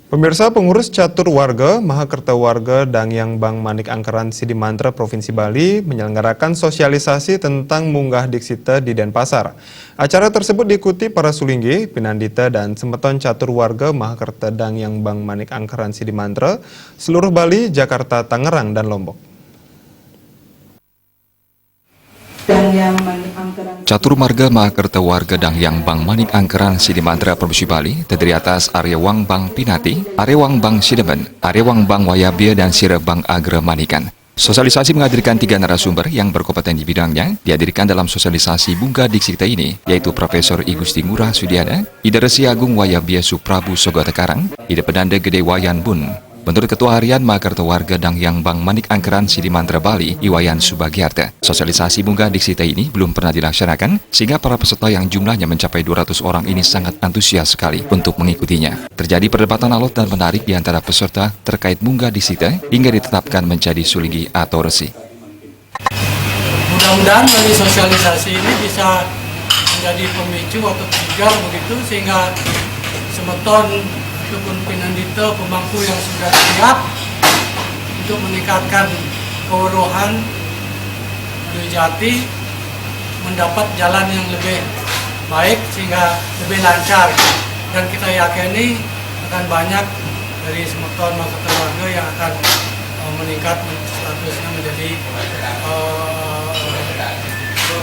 Pemirsa, pengurus catur warga Mahakerta Warga Dangyang Bang Manik Angkeran Sidimantra Provinsi Bali menyelenggarakan sosialisasi tentang munggah diksita di Denpasar. Acara tersebut diikuti para sulinggi, pinandita dan semeton catur warga Mahakerta Dangyang Bang Manik Angkeran Sidimantra seluruh Bali, Jakarta, Tangerang dan Lombok. Catur marga Mahakerta Warga Dangyang Bang Manik Angkeran Sidimantra Provinsi Bali terdiri atas Arya Wang Bang Pinati, Arya Wang Bang Sidemen, Arya Wang Bang Wayabia dan Sira Bang Agra Manikan. Sosialisasi menghadirkan 3 narasumber yang berkompeten di bidangnya dihadirkan dalam sosialisasi Bunga Diksita ini, yaitu Profesor I Gusti Ngurah Sudiana, Ida Resi Agung Wayabia Suprabu Sogota Karang, Ida Pedanda Gede Wayan Bun. Menurut Ketua Harian Mahakerta Warga Dangyang Bang Manik Angkeran Sidimantra Bali, Iwayan Subagiarta, sosialisasi Bunga Diksita ini belum pernah dilaksanakan, sehingga para peserta yang jumlahnya mencapai 200 orang ini sangat antusias sekali untuk mengikutinya. Terjadi perdebatan alot dan menarik di antara peserta terkait Bunga Diksita hingga ditetapkan menjadi suligi atau resi. Mudah-mudahan dari sosialisasi ini bisa menjadi pemicu atau trigger begitu, sehingga semeton ataupun pinandita pemangku yang sudah siap untuk meningkatkan kewuruhan Jati mendapat jalan yang lebih baik sehingga lebih lancar, dan kita yakini akan banyak dari semeton Mahakerta Warga yang akan meningkat statusnya menjadi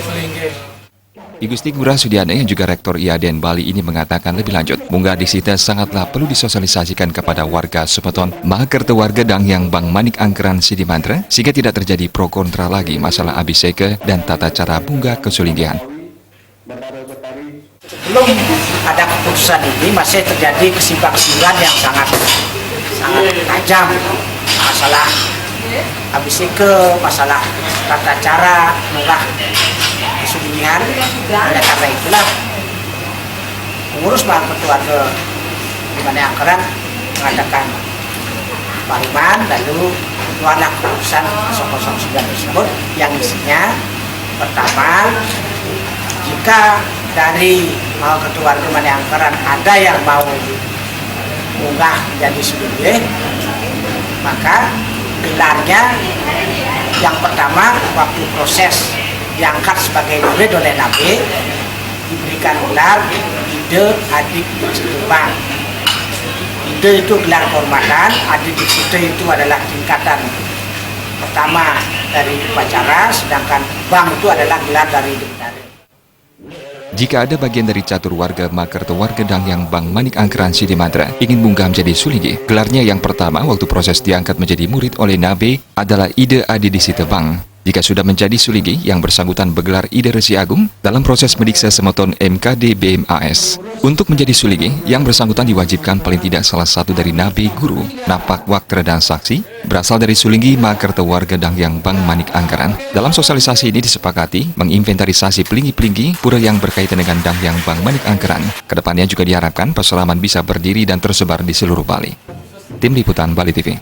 sulingge. I Gusti Ngurah Sudiana yang juga Rektor IADN Bali ini mengatakan lebih lanjut, Bunga Diksita sangatlah perlu disosialisasikan kepada warga semeton Mahakerta Warga Dangyang Bang Manik Angkeran Sidimantra sehingga tidak terjadi pro kontra lagi masalah abiseka dan tata cara bunga kesulinggihan. Sebelum ada keputusan ini masih terjadi kesimpang-siuran yang sangat tajam, masalah abiseka, masalah tata cara munggah kesulinggihan. Oleh karena itulah pengurus Mahakerta Warga Manik Angkeran mengadakan pariman, lalu keluarlah keputusan 009 tersebut yang isinya pertama, jika dari Mahakerta Warga Manik Angkeran ada yang mau munggah menjadi sulingge, maka pilarnya yang pertama, waktu proses diangkat sebagai murid oleh Nabi, diberikan gelar Ide Adik Diksita Bang. Ide itu gelar kehormatan, Adik Diksita itu adalah tingkatan pertama dari upacara, sedangkan Bang itu adalah gelar dari Dikdare. Jika ada bagian dari catur warga Mahakerta Warga Dangyang Bang Manik Angkeran Sidimantra ingin munggah menjadi suligi, gelarnya yang pertama waktu proses diangkat menjadi murid oleh Nabi adalah Ide Adik Diksita Bang. Jika sudah menjadi suligi, yang bersangkutan bergelar Ida Resi Agung dalam proses mendiksa semeton MKD BMAS. Untuk menjadi suligi, yang bersangkutan diwajibkan paling tidak salah satu dari nabi, guru, napak, waktra, dan saksi berasal dari sulinggi Mahakerta Warga Dangyang Bang Manik Angkeran. Dalam sosialisasi ini disepakati menginventarisasi pelinggi-pelinggi pura yang berkaitan dengan Dangyang Bang Manik Angkeran. Kedepannya juga diharapkan peselaman bisa berdiri dan tersebar di seluruh Bali. Tim Liputan Bali TV.